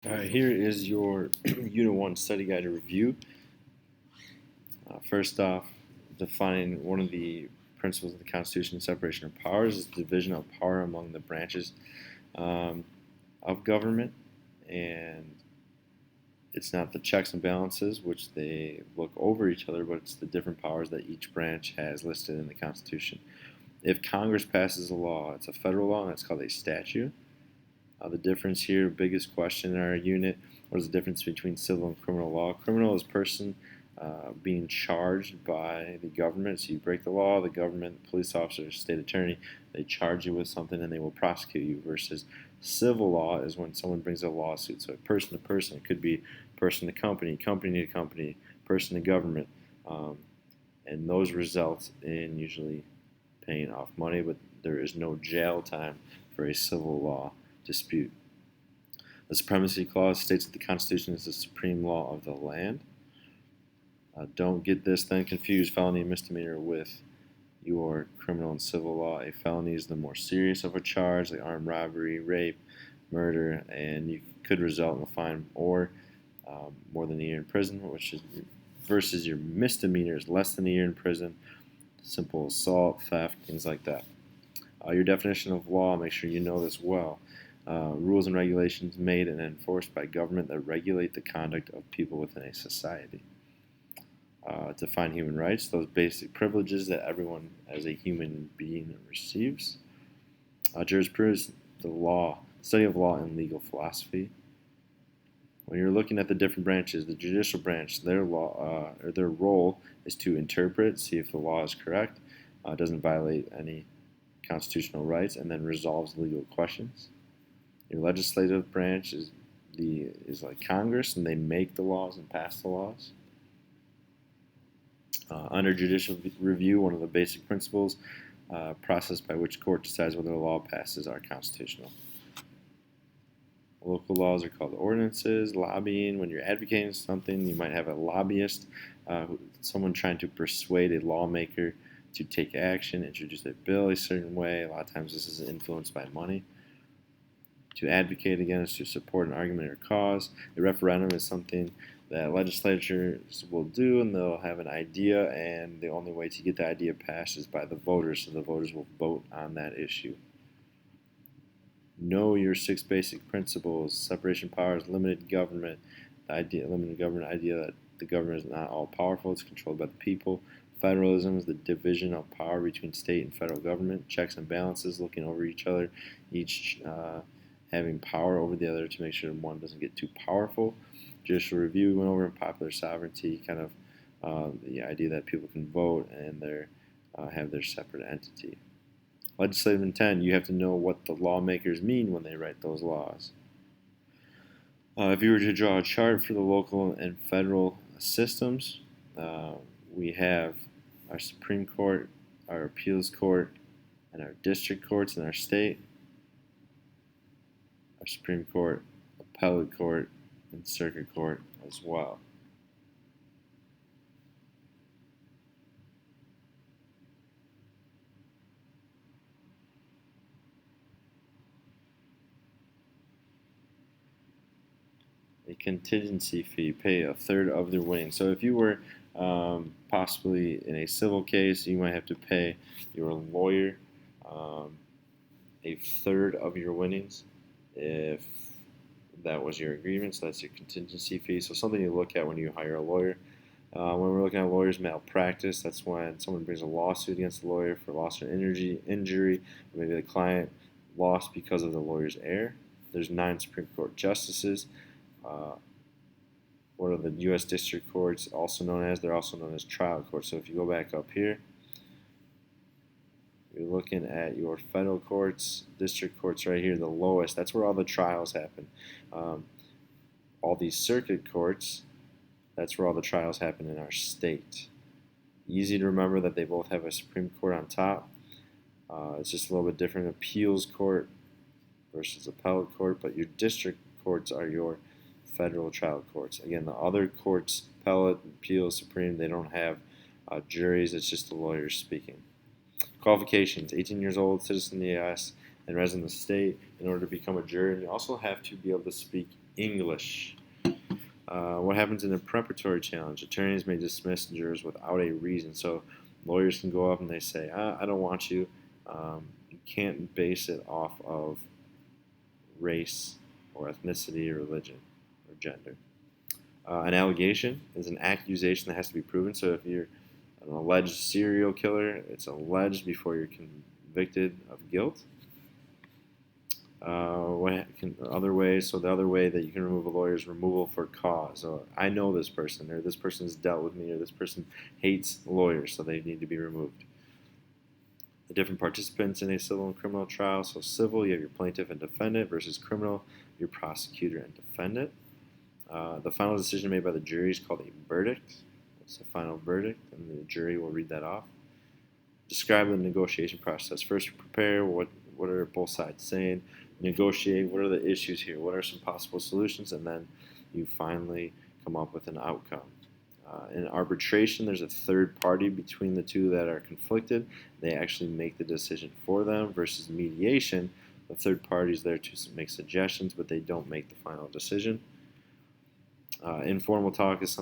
Alright, here is your Unit 1 study guide review. First off, defining one of the principles of the Constitution, separation of powers, is the division of power among the branches um, of government, and it's not the checks and balances, which they look over each other, but it's the different powers that each branch has listed in the Constitution. If Congress passes a law, it's a federal law, and it's called a statute. The difference here, biggest question in our unit, what is the difference between civil and criminal law? Criminal is person being charged by the government. So you break the law, the government, the police officer, state attorney, they charge you with something and they will prosecute you. Versus civil law is when someone brings a lawsuit. So person to person, it could be person to company, company to company, person to government. And those result in usually paying off money, but there is no jail time for a civil law dispute. The Supremacy Clause states that the Constitution is the supreme law of the land. Don't get this then confused felony and misdemeanor with your criminal and civil law. A felony is the more serious of a charge, like armed robbery, rape, murder, and you could result in a fine or more than a year in prison, which is versus your misdemeanor is less than a year in prison, simple assault, theft, things like that. Your definition of law, make sure you know this well. Rules and regulations made and enforced by government that regulate the conduct of people within a society. Define human rights, those basic privileges that everyone as a human being receives. Jurisprudence, the law, study of law and legal philosophy. When you're looking at the different branches, the judicial branch, their role is to interpret, see if the law is correct, doesn't violate any constitutional rights, and then resolves legal questions. Your legislative branch is like Congress, and they make the laws and pass the laws. Under judicial review, one of the basic principles, process by which court decides whether a law passes are constitutional. Local laws are called ordinances. Lobbying, when you're advocating something, you might have a lobbyist, someone trying to persuade a lawmaker to take action, introduce a bill a certain way. A lot of times this is influenced by money. To advocate against, to support an argument or cause. A referendum is something that legislatures will do, and they'll have an idea, and the only way to get the idea passed is by the voters, so the voters will vote on that issue. Know your 6 basic principles: separation of powers, limited government, limited government idea that the government is not all powerful, it's controlled by the people. Federalism is the division of power between state and federal government. Checks and balances, looking over each other, each having power over the other to make sure one doesn't get too powerful. Judicial review, we went over in popular sovereignty, kind of the idea that people can vote and have their separate entity. Legislative intent, you have to know what the lawmakers mean when they write those laws. If you were to draw a chart for the local and federal systems, we have our Supreme Court, our appeals court, and our district courts in our state, our Supreme Court, appellate court, and circuit court as well. A contingency fee, pay a third of their winnings. So if you were possibly in a civil case, you might have to pay your lawyer a third of your winnings if that was your agreement. So that's your contingency fee. So something you look at when you hire a lawyer. When we're looking at lawyers' malpractice, that's when someone brings a lawsuit against the lawyer for loss or injury, or maybe the client lost because of the lawyer's error. There's 9 Supreme Court justices. What are the U.S. district courts they're also known as trial courts. So if you go back up here, you're looking at your federal courts, district courts right here, the lowest. That's where all the trials happen. All these circuit courts, that's where all the trials happen in our state. Easy to remember that they both have a Supreme Court on top. It's just a little bit different. Appeals court versus appellate court, but your district courts are your federal trial courts. Again, the other courts, appellate, appeals, supreme, they don't have juries. It's just the lawyers speaking. Qualifications: 18 years old, citizen of the U.S., and resident of the state in order to become a juror. And you also have to be able to speak English. What happens in a preparatory challenge? Attorneys may dismiss jurors without a reason. So lawyers can go up and they say, I don't want you. You can't base it off of race or ethnicity or religion or gender. An allegation is an accusation that has to be proven. So if you're an alleged serial killer, it's alleged before you're convicted of guilt. Other ways? So the other way that you can remove a lawyer is removal for cause. So I know this person, or this person has dealt with me, or this person hates lawyers, so they need to be removed. The different participants in a civil and criminal trial. So civil, you have your plaintiff and defendant, versus criminal, your prosecutor and defendant. The final decision made by the jury is called a verdict. It's the final verdict, and the jury will read that off. Describe the negotiation process. First, prepare what are both sides saying. Negotiate what are the issues here, what are some possible solutions, and then you finally come up with an outcome. In arbitration, there's a third party between the two that are conflicted. They actually make the decision for them, versus mediation. The third party is there to make suggestions, but they don't make the final decision. Informal talk is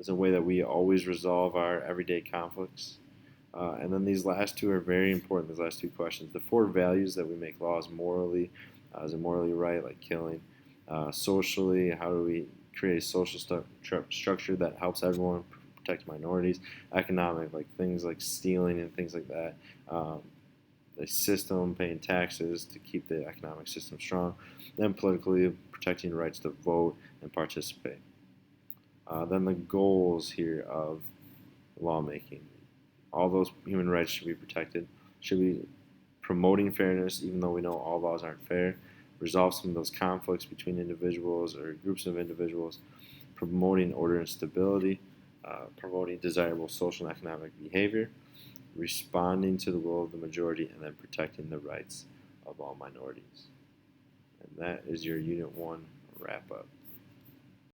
a way that we always resolve our everyday conflicts. And then these last two are very important, these last two questions. The 4 values that we make laws morally. Is it morally right, like killing? Socially, how do we create a social structure that helps everyone, protect minorities? Economic, like things like stealing and things like that. The system, paying taxes to keep the economic system strong. Then politically, protecting rights to vote and participate. Then the goals here of lawmaking. All those human rights should be protected. Should be promoting fairness, even though we know all laws aren't fair. Resolve some of those conflicts between individuals or groups of individuals. Promoting order and stability. Promoting desirable social and economic behavior. Responding to the will of the majority, and then protecting the rights of all minorities. And that is your Unit 1 wrap up.